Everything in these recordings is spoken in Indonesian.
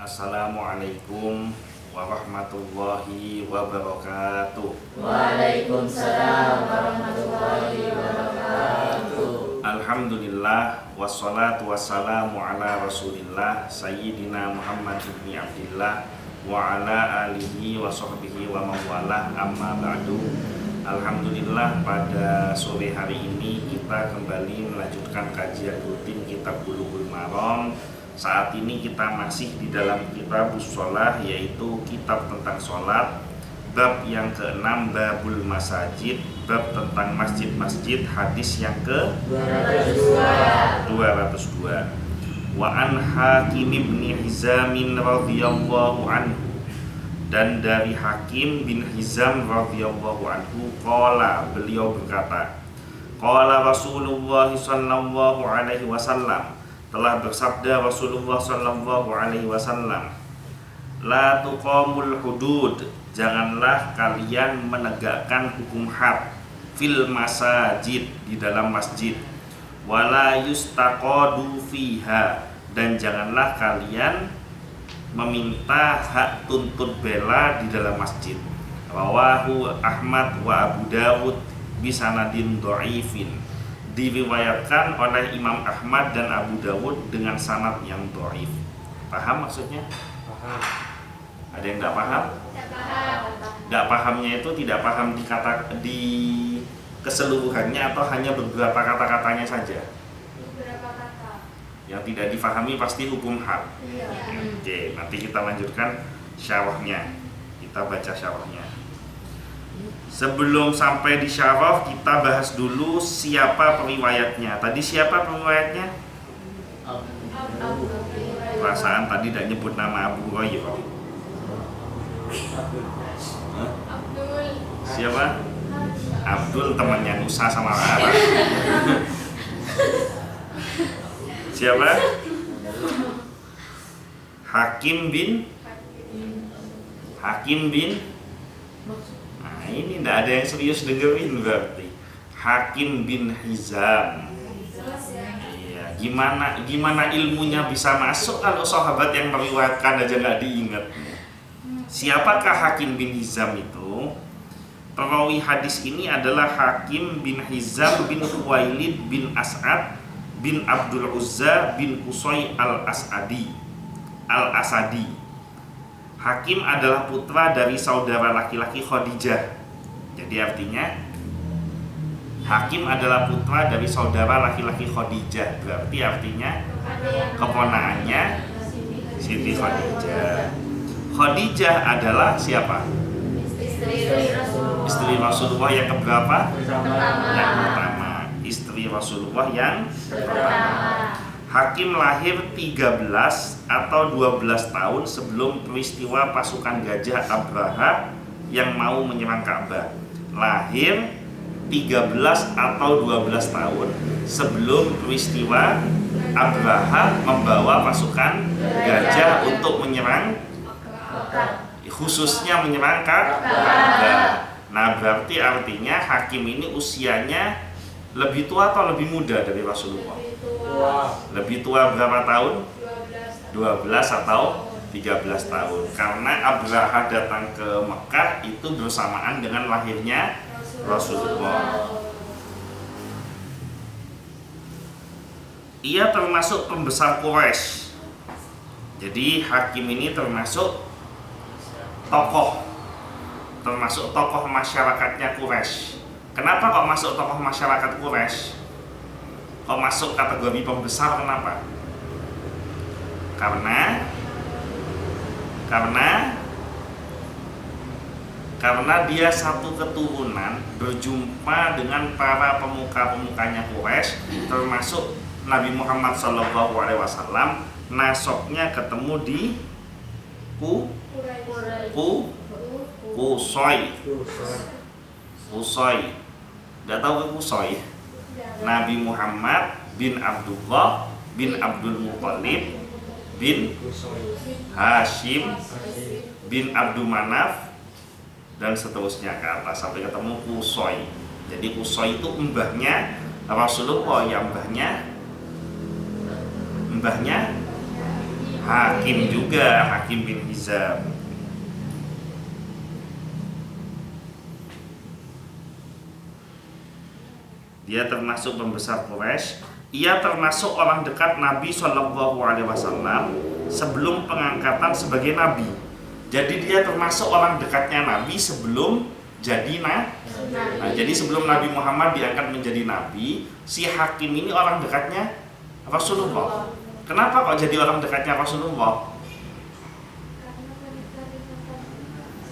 Assalamualaikum warahmatullahi wabarakatuh. Waalaikumsalam warahmatullahi wabarakatuh. Alhamdulillah wassalatu wassalamu ala rasulillah Sayyidina Muhammad ibn Abdillah wa ala alihi wa sahbihi wa mawalah, amma ba'du. Alhamdulillah, pada sore hari ini kita kembali melanjutkan kajian rutin kitab Bulughul Maram. Saat ini kita masih di dalam kitabus shalah, yaitu kitab tentang sholat. Bab yang ke-6, babul masajid, bab tentang masjid-masjid, hadis yang ke 202. Wa an Hakim bin Hizam radhiyallahu anhu, dan dari Hakim bin Hizam radhiyallahu anhu, qala, beliau berkata, qala Rasulullah sallallahu alaihi wasallam, telah bersabda Rasulullah sallallahu alaihi wasallam, la tuqamul hudud, janganlah kalian menegakkan hukum had fil masajid, di dalam masjid, wala yustaqadu fiha, dan janganlah kalian meminta hak tuntut bela di dalam masjid. Rawahu Ahmad wa Abu Dawud bisanadin dhaifin, diriwayatkan oleh Imam Ahmad dan Abu Dawud dengan sanad yang dhaif. Paham maksudnya? Paham. Ada yang tidak paham? Tidak pahamnya itu tidak paham di keseluruhannya atau hanya beberapa kata-katanya saja? Beberapa kata. Yang tidak difahami pasti hukum had. Iya. Oke, nanti kita lanjutkan syarahnya. Kita baca syarahnya. Sebelum sampai di syarah, kita bahas dulu siapa periwayatnya. Tadi siapa periwayatnya? Perasaan tadi tidak nyebut nama Abu Hurairah. Abdul. Siapa? Abdul, temannya Nusa sama Rara. Siapa? Hakim bin. Nah, ini tidak ada yang serius dengerin berarti. Hakim bin Hizam. Iya, gimana ilmunya bisa masuk kalau sahabat yang meriwayatkan aja nggak diingat. Siapakah Hakim bin Hizam itu? Perawi hadis ini adalah Hakim bin Hizam bin Khuwailid bin As'ad bin Abdul Uzza bin Qusay al-Asadi. Hakim adalah putra dari saudara laki-laki Khadijah. Jadi artinya Hakim adalah putra dari saudara laki-laki Khadijah. Berarti artinya keponakannya Siti Khadijah. Khadijah adalah siapa? Istri Rasulullah yang keberapa? Yang pertama. Istri Rasulullah yang pertama. Hakim lahir 13 atau 12 tahun sebelum peristiwa pasukan gajah Abraha yang mau menyerang Ka'bah. Lahir 13 atau 12 tahun sebelum peristiwa Abraha membawa pasukan gajah untuk menyerang, khususnya menyerang Ka'bah. Nah, berarti artinya Hakim ini usianya lebih tua atau lebih muda dari Rasulullah? Lebih tua berapa tahun? 12 atau 13 tahun. Karena Abraha datang ke Mekah itu bersamaan dengan lahirnya Rasulullah. Ia termasuk pembesar Quraisy. Jadi Hakim ini termasuk tokoh masyarakatnya Quraisy. Kenapa kok masuk tokoh masyarakat Quraisy? Kok masuk kategori pembesar, kenapa? Karena dia satu keturunan berjumpa dengan para pemuka-pemukanya Quraisy, termasuk Nabi Muhammad SAW. Nasabnya ketemu di Qusay. Tidak tahu ke Qusay? Nabi Muhammad bin Abdullah bin Abdul Muthalib bin Hashim bin Abdul Manaf dan seterusnya ke atas sampai ketemu Qusay. Jadi Qusay itu mbahnya Rasulullah, yang mbahnya Hakim juga, Hakim bin Hizam. Dia termasuk pembesar Quraisy. Ia termasuk orang dekat Nabi Shallallahu Alaihi Wasallam sebelum pengangkatan sebagai nabi. Jadi dia termasuk orang dekatnya Nabi sebelum jadi jadi sebelum Nabi Muhammad diangkat menjadi nabi, si Hakim ini orang dekatnya Rasulullah. Kenapa kok jadi orang dekatnya Rasulullah?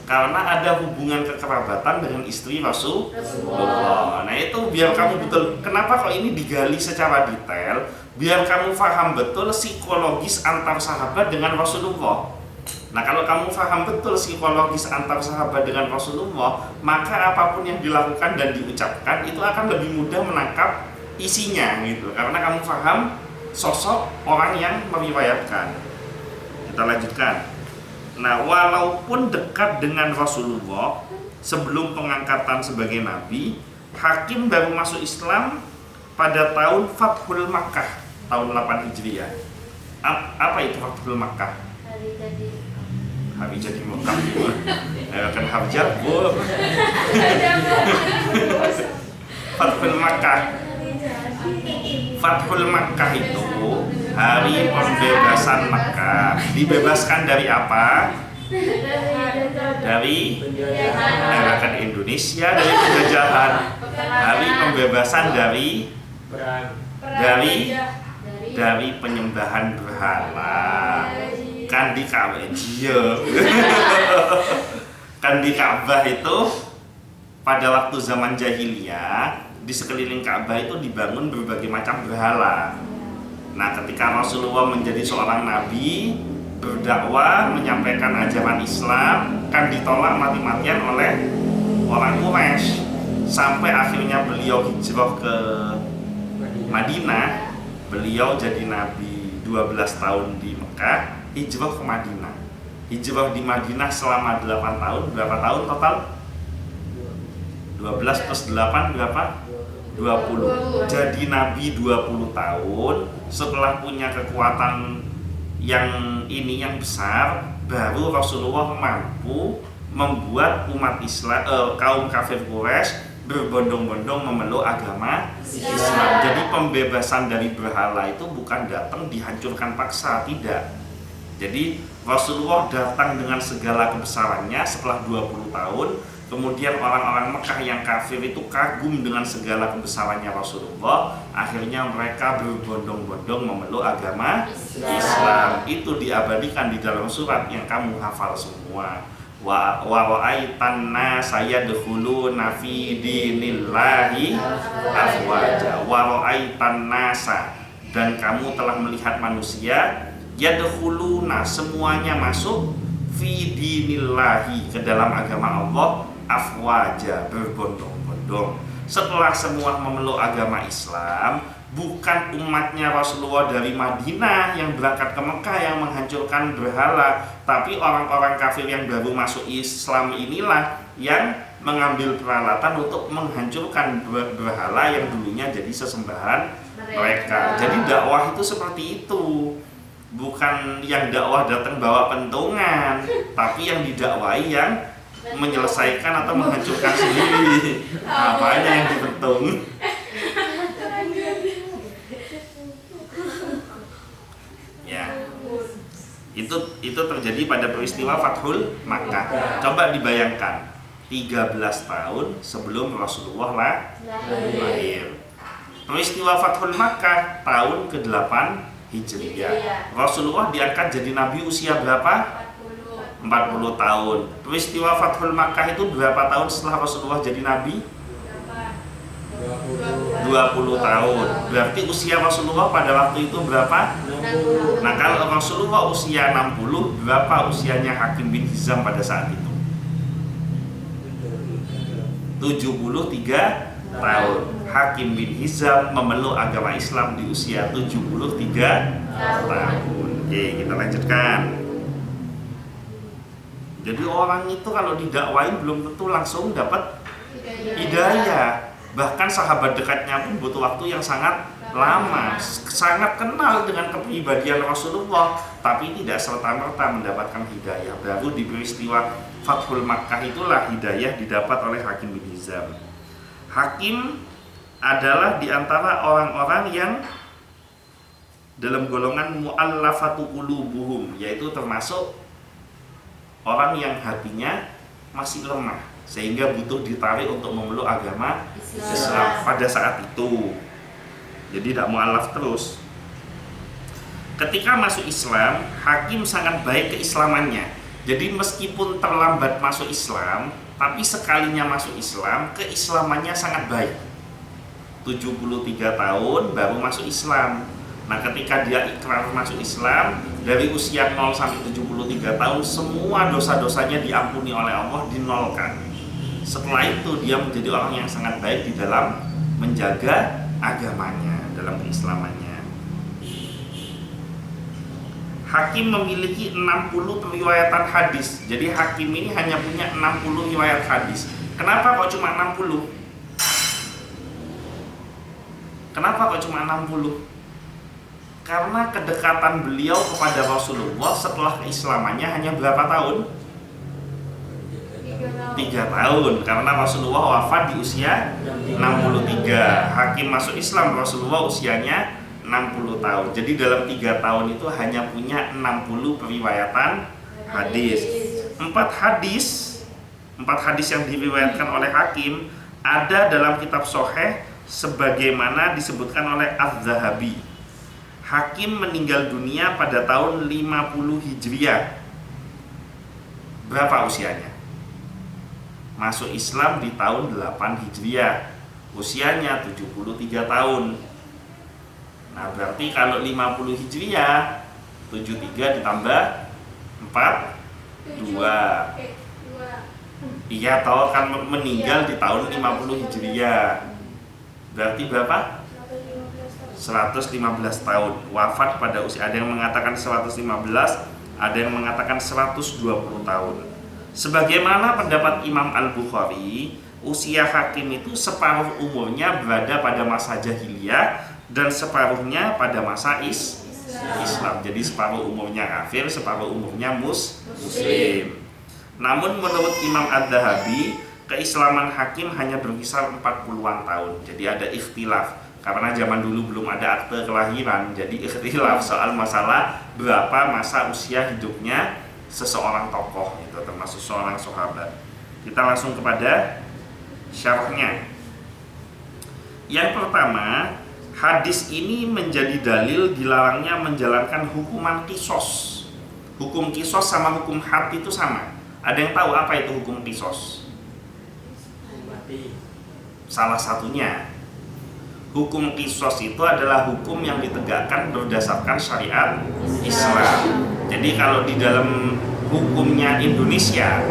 Karena ada hubungan kekerabatan dengan istri Rasulullah. Nah itu biar kamu betul. Kenapa kok ini digali secara detail? Biar kamu paham betul psikologis antar sahabat dengan Rasulullah. Nah kalau kamu paham betul psikologis antar sahabat dengan Rasulullah, maka apapun yang dilakukan dan diucapkan itu akan lebih mudah menangkap isinya gitu. Karena kamu paham sosok orang yang meriwayatkan. Kita lanjutkan. Nah, walaupun dekat dengan Rasulullah sebelum pengangkatan sebagai nabi, Hakim baru masuk Islam pada tahun Fathul Makkah, tahun 8 Hijriah. Apa itu Fathul Makkah? Hari jadi Makkah. Kan Harjat, Bu. Fathul Makkah. Fathul Makkah itu hari pembebasan Makkah. Dibebaskan dari apa? Dari meninggalkan Indonesia, dari penjajahan. Hari pembebasan dari penyembahan berhala. Kan di Ka'bah kan di Ka'bah itu pada waktu zaman jahiliyah di sekeliling Ka'bah itu dibangun berbagai macam berhala. Nah, ketika Rasulullah menjadi seorang nabi, berdakwah, menyampaikan ajaran Islam, kan ditolak mati-matian oleh orang Quraisy. Sampai akhirnya beliau hijrah ke Madinah. Beliau jadi nabi 12 tahun di Mekah, hijrah ke Madinah. Hijrah di Madinah selama 8 tahun. Berapa tahun total? 12 plus 8 berapa? 20. Jadi Nabi 20 tahun. Setelah punya kekuatan yang besar, baru Rasulullah mampu membuat umat Islam, kaum kafir Quraisy berbondong-bondong memeluk agama Islam. Jadi pembebasan dari berhala itu bukan datang dihancurkan paksa, tidak. Jadi Rasulullah datang dengan segala kebesarannya setelah 20 tahun. Kemudian orang-orang Mekah yang kafir itu kagum dengan segala kebesarannya Rasulullah. Akhirnya mereka berbondong-bondong memeluk agama Islam. Itu diabadikan di dalam surat yang kamu hafal semua. Wa ra'aitan nasa yadkhuluna fi dinillahi afwaja. Wa ra'aitan nasa, dan kamu telah melihat manusia yadkhuluna, semuanya masuk, fi dinillahi, ke dalam agama Allah, afwaja, berbondong-bondong. Setelah semua memeluk agama Islam, bukan umatnya Rasulullah dari Madinah yang berangkat ke Mekah yang menghancurkan berhala, tapi orang-orang kafir yang baru masuk Islam inilah yang mengambil peralatan untuk menghancurkan berhala yang dulunya jadi sesembahan mereka. Jadi dakwah itu seperti itu. Bukan yang dakwah datang bawa pentungan, tapi yang didakwai yang menyelesaikan atau menghancurkan sendiri. Apanya yang dipentung? Ya, itu terjadi pada peristiwa Fathul Makkah. Coba dibayangkan, 13 tahun sebelum Rasulullah lahir. Peristiwa Fathul Makkah tahun ke-8 Hijriah. Rasulullah diangkat jadi nabi usia berapa? 40 tahun. Peristiwa Fathul Makkah itu berapa tahun setelah Rasulullah jadi nabi? 20 tahun. Berarti usia Rasulullah pada waktu itu berapa? Nah, kalau Rasulullah usia 60, berapa usianya Hakim bin Hizam pada saat itu? 73 tahun. Hakim bin Hizam memeluk agama Islam di usia 73 tahun. Oke, kita lanjutkan. Jadi orang itu kalau didakwain belum tentu langsung dapat hidayah. Bahkan sahabat dekatnya pun butuh waktu yang sangat lama, sangat kenal dengan kepribadian Rasulullah, tapi tidak serta-merta mendapatkan hidayah. Baru di peristiwa Fathul Makkah itulah hidayah didapat oleh Hakim bin Hizam. Hakim adalah diantara orang-orang yang dalam golongan mu'allafatu qulubuhum, yaitu termasuk orang yang hatinya masih lemah sehingga butuh ditarik untuk memeluk agama Islam pada saat itu. Jadi tidak mu'allaf terus. Ketika masuk Islam, Hakim sangat baik keislamannya. Jadi meskipun terlambat masuk Islam, tapi sekalinya masuk Islam, keislamannya sangat baik. 73 tahun baru masuk Islam. Nah, ketika dia ikrar masuk Islam, dari usia 0 sampai 73 tahun, semua dosa-dosanya diampuni oleh Allah, dinolkan. Setelah itu dia menjadi orang yang sangat baik di dalam menjaga agamanya, dalam keislamannya. Hakim memiliki 60 riwayatan hadis. Jadi Hakim ini hanya punya 60 riwayat hadis. Kenapa kok cuma 60? Kenapa kok cuma 60? Karena kedekatan beliau kepada Rasulullah setelah keislamannya hanya berapa tahun? 3 tahun. Karena Rasulullah wafat di usia 63. Hakim masuk Islam, Rasulullah usianya 60 tahun. Jadi dalam 3 tahun itu hanya punya 60 periwayatan hadis. 4 hadis yang diriwayatkan oleh Hakim ada dalam kitab Sahih sebagaimana disebutkan oleh Az-Zahabi. Hakim meninggal dunia pada tahun 50 Hijriah. Berapa usianya? Masuk Islam di tahun 8 Hijriah. Usianya 73 tahun. Nah, berarti kalau 50 Hijriah 73 ditambah 4 2. Iya, toh kan meninggal di tahun 50 Hijriah. Berarti berapa? 115 tahun. Wafat pada usia, ada yang mengatakan 115, ada yang mengatakan 120 tahun. Sebagaimana pendapat Imam Al-Bukhari, usia Hakim itu separuh umurnya berada pada masa jahiliyah dan separuhnya pada masa Islam. Jadi separuh umurnya kafir, separuh umurnya muslim. Namun menurut Imam Ad-Dhahabi, keislaman Hakim hanya berkisar 40-an tahun. Jadi ada ikhtilaf karena zaman dulu belum ada akte kelahiran. Jadi ikhtilaf soal masalah berapa masa usia hidupnya seseorang tokoh, itu termasuk seorang sahabat. Kita langsung kepada syarahnya. Yang pertama, hadis ini menjadi dalil dilarangnya menjalankan hukuman kisos. Hukum kisos sama hukum had itu sama. Ada yang tahu apa itu hukum kisos? Salah satunya, hukum kisos itu adalah hukum yang ditegakkan berdasarkan syariat Islam. Jadi kalau di dalam hukumnya Indonesia,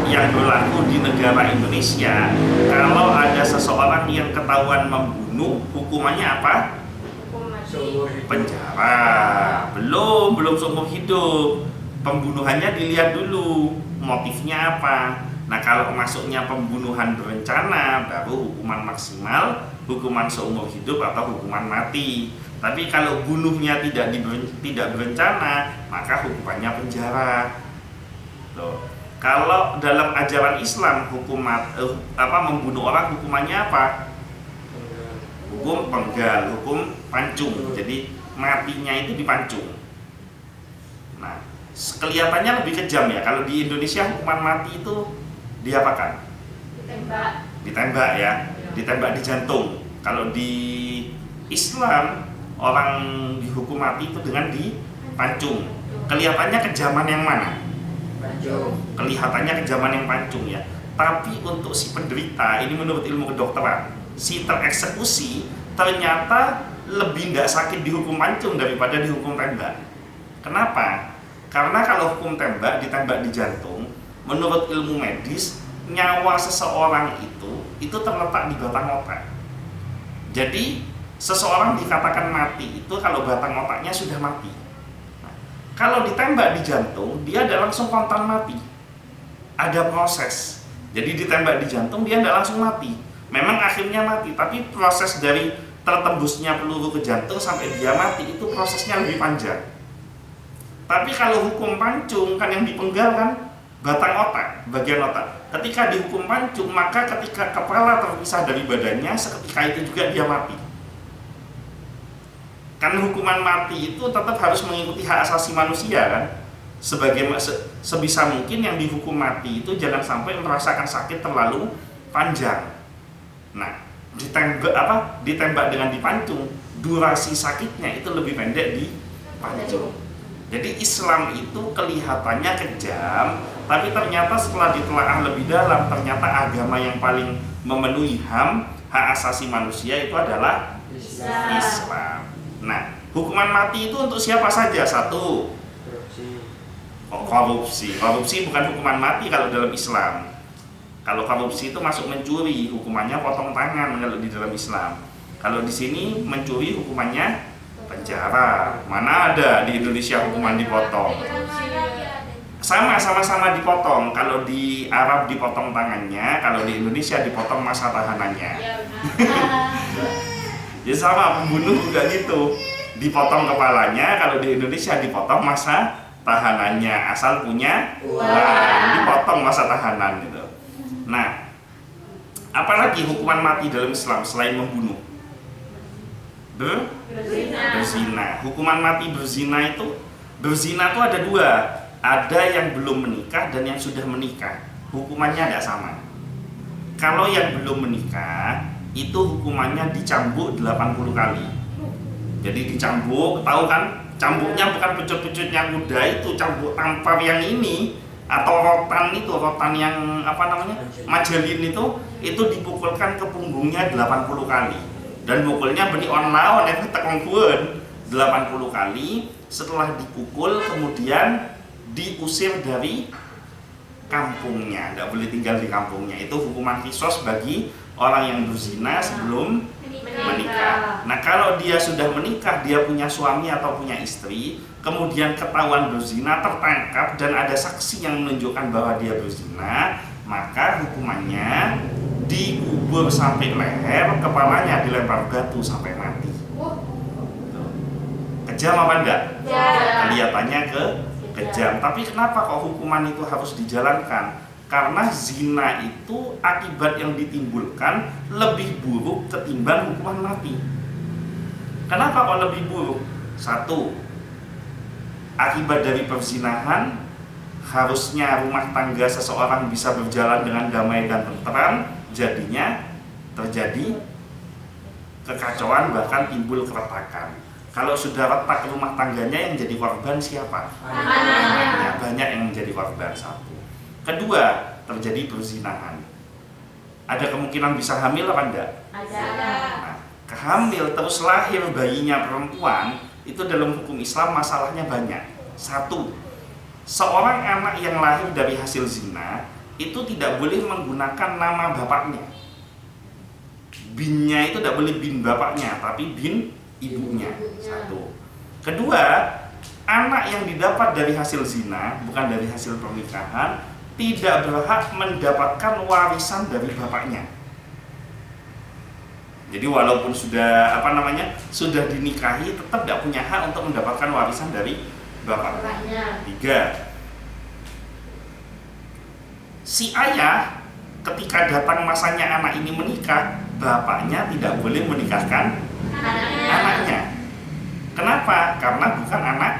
yang berlaku di negara Indonesia, kalau ada seseorang yang ketahuan membunuh, hukumannya apa? Penjara. Belum seumur hidup. Pembunuhannya dilihat dulu motifnya apa. Nah, kalau masuknya pembunuhan berencana, baru hukuman maksimal, hukuman seumur hidup atau hukuman mati. Tapi kalau bunuhnya tidak berencana, maka hukumannya penjara. Tuh. Kalau dalam ajaran Islam membunuh orang hukumannya apa? Hukum penggal, hukum pancung. Jadi matinya itu dipancung. Nah, kelihatannya lebih kejam ya. Kalau di Indonesia hukuman mati itu diapakan? Ditembak ya. Ditembak di jantung. Kalau di Islam orang dihukum mati itu dengan dipancung. Kelihatannya kejaman yang mana? Kelihatannya kejaman yang pancung ya. Tapi untuk si penderita, ini menurut ilmu kedokteran, si tereksekusi ternyata lebih nggak sakit dihukum pancung daripada dihukum tembak. Kenapa? Karena kalau hukum tembak, ditembak di jantung, menurut ilmu medis, nyawa seseorang itu terletak di batang otak. Jadi seseorang dikatakan mati itu kalau batang otaknya sudah mati. Nah, kalau ditembak di jantung, dia tidak langsung kontan mati. Ada proses. Jadi ditembak di jantung, dia tidak langsung mati. Memang akhirnya mati, tapi proses dari tertembusnya peluru ke jantung sampai dia mati itu prosesnya lebih panjang. Tapi kalau hukum pancung kan yang dipenggal kan batang otak, bagian otak. Ketika dihukum pancung, maka ketika kepala terpisah dari badannya, seketika itu juga dia mati. Kan hukuman mati itu tetap harus mengikuti hak asasi manusia kan. Sebisa mungkin yang dihukum mati itu jangan sampai merasakan sakit terlalu panjang. Nah, ditembak dengan dipancung, durasi sakitnya itu lebih pendek di pancung. Jadi Islam itu kelihatannya kejam, tapi ternyata setelah ditelaah lebih dalam, ternyata agama yang paling memenuhi HAM, hak asasi manusia, itu adalah Islam. Nah, hukuman mati itu untuk siapa saja? Satu, korupsi. Korupsi bukan hukuman mati kalau dalam Islam. Kalau korupsi itu masuk mencuri, hukumannya potong tangan kalau di dalam Islam. Kalau di sini mencuri hukumannya penjara. Mana ada di Indonesia hukuman dipotong? Sama-sama dipotong. Kalau di Arab dipotong tangannya, kalau di Indonesia dipotong masa tahanannya. Jadi sama, pembunuh juga gitu. Dipotong kepalanya, kalau di Indonesia dipotong masa tahanannya, asal punya uang, dipotong masa tahanan gitu. Nah, apalagi hukuman mati dalam Islam selain membunuh? Berzina. Hukuman mati berzina itu ada dua. Ada yang belum menikah dan yang sudah menikah. Hukumannya tidak sama. Kalau yang belum menikah itu hukumannya dicambuk 80 kali. Jadi dicambuk, tahu kan? Cambuknya bukan pecut-pecutnya kuda itu, cambuk tampar yang ini atau rotan yang majalin itu dipukulkan ke punggungnya 80 kali. Dan mukulnya beni on-lawan yang tekongkuan 80 kali. Setelah dipukul kemudian diusir dari kampungnya, tidak boleh tinggal di kampungnya. Itu hukuman kisos bagi orang yang berzina sebelum menikah. Nah, kalau dia sudah menikah, dia punya suami atau punya istri, kemudian ketahuan berzina, tertangkap dan ada saksi yang menunjukkan bahwa dia berzina, maka hukumannya dikubur sampai leher, kepalanya dilempar batu sampai mati. Kejam apa enggak? Kelihatannya kejam. Tapi kenapa kok hukuman itu harus dijalankan? Karena zina itu akibat yang ditimbulkan lebih buruk ketimbang hukuman mati. Kenapa kok lebih buruk? Satu, akibat dari perzinahan harusnya rumah tangga seseorang bisa berjalan dengan damai dan tentram, jadinya terjadi kekacauan, bahkan timbul keretakan. Kalau sudah retak rumah tangganya, yang jadi korban siapa? Anaknya. Banyak yang menjadi korban. Satu. Kedua, terjadi perzinahan. Ada kemungkinan bisa hamil apa enggak? Ada. Nah, kehamil terus lahir bayinya perempuan, itu dalam hukum Islam masalahnya banyak. Satu, seorang anak yang lahir dari hasil zina itu tidak boleh menggunakan nama bapaknya. Binnya itu tidak boleh bin bapaknya, tapi bin ibunya. Satu. Kedua, anak yang didapat dari hasil zina, bukan dari hasil pernikahan, tidak berhak mendapatkan warisan dari bapaknya. Jadi walaupun sudah sudah dinikahi, tetap tidak punya hak untuk mendapatkan warisan dari bapaknya. Tiga, si ayah ketika datang masanya anak ini menikah, bapaknya tidak boleh menikahkan anaknya. Kenapa? Karena bukan anak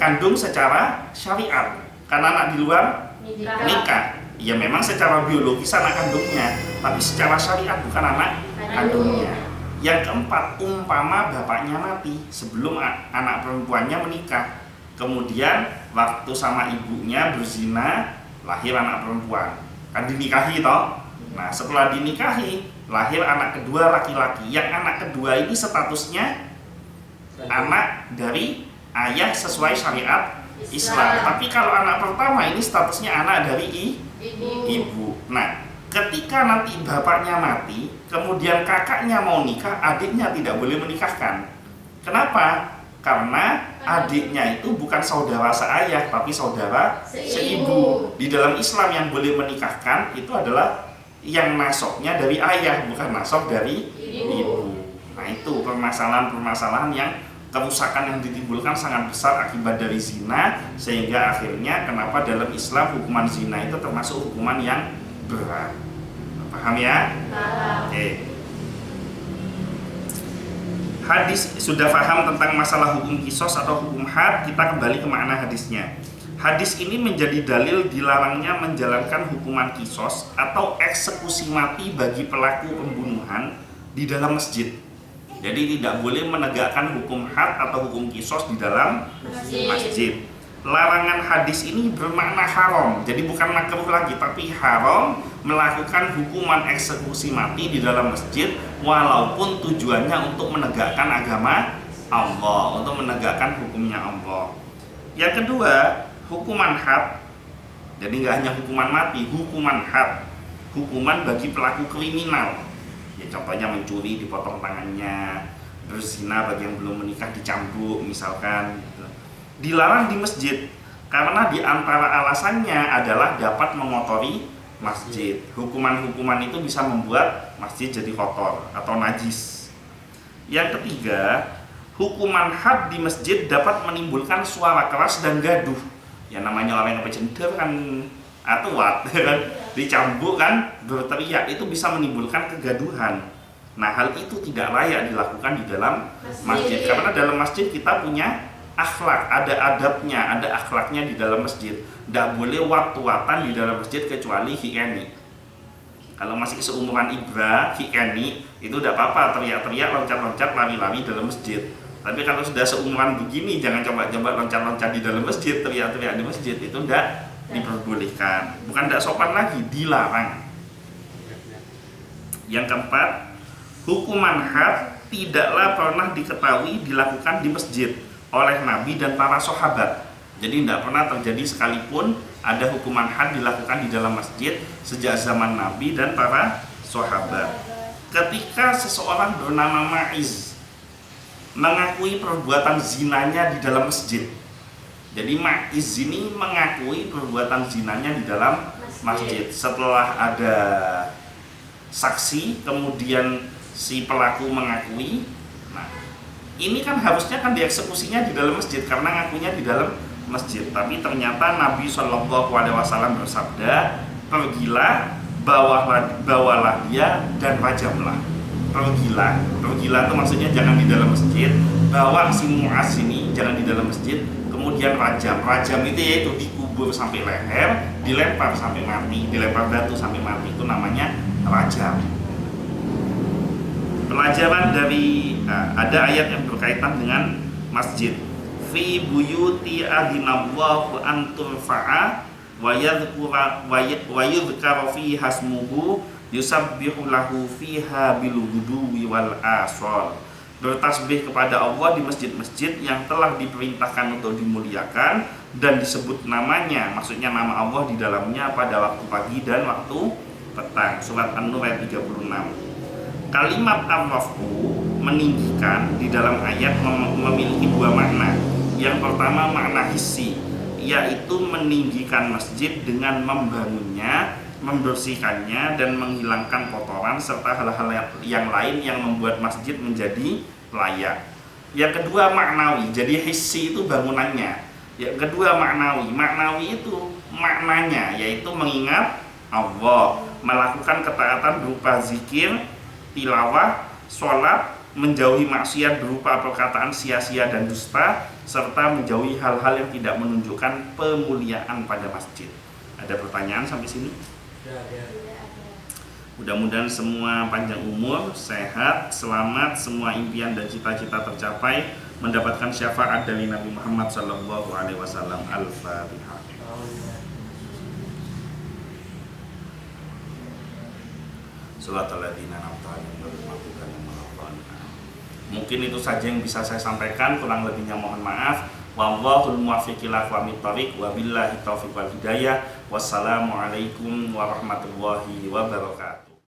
kandung secara syariat. Karena anak di luar nikah, ya memang secara biologis anak kandungnya, tapi secara syariat bukan anak kandungnya. Yang keempat, umpama bapaknya mati sebelum anak perempuannya menikah, kemudian waktu sama ibunya berzina, lahir anak perempuan, kan dinikahi toh. Nah, setelah dinikahi lahir anak kedua laki-laki. Yang anak kedua ini statusnya anak dari ayah sesuai syariat Islam. Tapi kalau anak pertama ini statusnya anak dari ibu. Nah, ketika nanti bapaknya mati, kemudian kakaknya mau nikah, adiknya tidak boleh menikahkan. Kenapa? Karena adiknya itu bukan saudara seayah, tapi saudara seibu. Di dalam Islam yang boleh menikahkan itu adalah yang nasabnya dari ayah, bukan nasab dari ibu. Nah itu permasalahan-permasalahan yang kerusakan yang ditimbulkan sangat besar akibat dari zina, sehingga akhirnya kenapa dalam Islam hukuman zina itu termasuk hukuman yang berat. Paham ya? Oke. Hadis sudah paham tentang masalah hukum kisos atau hukum had, kita kembali ke makna hadisnya. Hadis ini menjadi dalil dilarangnya menjalankan hukuman kisos atau eksekusi mati bagi pelaku pembunuhan di dalam masjid. Jadi tidak boleh menegakkan hukum had atau hukum kisos di dalam masjid. Larangan hadis ini bermakna haram, jadi bukan makruh lagi, tapi haram melakukan hukuman eksekusi mati di dalam masjid, walaupun tujuannya untuk menegakkan agama Allah, untuk menegakkan hukumnya Allah. Yang kedua, hukuman had, jadi nggak hanya hukuman mati, hukuman had, hukuman bagi pelaku kriminal. Ya contohnya mencuri dipotong tangannya, berzina bagi yang belum menikah dicambuk misalkan. Dilarang di masjid karena di antara alasannya adalah dapat mengotori masjid. Hukuman-hukuman itu bisa membuat masjid jadi kotor atau najis. Yang ketiga, hukuman had di masjid dapat menimbulkan suara keras dan gaduh. Ya namanya orang yang pecender kan atuat kan, dicambuk kan, berteriak, itu bisa menimbulkan kegaduhan. Nah hal itu tidak layak dilakukan di dalam masjid, karena dalam masjid kita punya akhlak, ada adabnya, ada akhlaknya di dalam masjid. Tidak boleh wat-watan di dalam masjid kecuali hikeni. Kalau masih seumuran Ibra, hikeni itu tidak apa-apa, teriak-teriak, loncat-loncat, lari-lari dalam masjid. Tapi kalau sudah seumuran begini, jangan coba-coba loncat-loncat di dalam masjid, teriak-teriak di masjid, itu tidak diperbolehkan. Bukan tidak sopan lagi, dilarang. Yang keempat, hukuman had tidaklah pernah diketahui dilakukan di masjid oleh Nabi dan para sahabat. Jadi tidak pernah terjadi sekalipun ada hukuman had dilakukan di dalam masjid sejak zaman Nabi dan para sahabat. Ketika seseorang bernama Ma'iz mengakui perbuatan zinanya di dalam masjid. Jadi Ma'iz ini mengakui perbuatan zinanya di dalam masjid. Setelah ada saksi, kemudian si pelaku mengakui. Nah, ini kan harusnya kan dieksekusinya di dalam masjid karena ngakunya di dalam masjid. Tapi ternyata Nabi SAW bersabda, pergilah, bawalah dia dan rajamlah. Pergilah itu maksudnya jangan di dalam masjid, bawa si Mu'az ini jangan di dalam masjid, kemudian rajam itu yaitu dikubur sampai leher, dilempar sampai mati, dilempar batu sampai mati, itu namanya rajam. Pelajaran dari ada ayat yang berkaitan dengan masjid. Fi buyuti adinallahu an turfa'a wa yudhkara fiha hasmuhu yusabbihu lahu fiha bil ghuduwi wal asal. Bertasbih kepada Allah di masjid-masjid yang telah diperintahkan untuk dimuliakan dan disebut namanya, maksudnya nama Allah di dalamnya pada waktu pagi dan waktu petang. Surat An-Nur ayat 36. Kalimat ar-raf'u meninggikan di dalam ayat memiliki dua makna. Yang pertama makna hissi, yaitu meninggikan masjid dengan membangunnya, membersihkannya dan menghilangkan kotoran serta hal-hal yang lain yang membuat masjid menjadi layak. Yang kedua maknawi, jadi hissi itu bangunannya. Yang kedua maknawi itu maknanya, yaitu mengingat Allah, melakukan ketaatan berupa zikir, tilawah, sholat, menjauhi maksiat berupa perkataan sia-sia dan dusta, serta menjauhi hal-hal yang tidak menunjukkan pemuliaan pada masjid. Ada pertanyaan sampai sini? Mudah-mudahan semua panjang umur, sehat, selamat, semua impian dan cita-cita tercapai, mendapatkan syafaat dari Nabi Muhammad SAW. Al-Fatihah. Mungkin itu saja yang bisa saya sampaikan, kurang lebihnya mohon maaf. Wallahul muwaffiq ila aqwamit thoriq, wabillahi taufiq wal hidayah. Wassalamualaikum warahmatullahi wabarakatuh.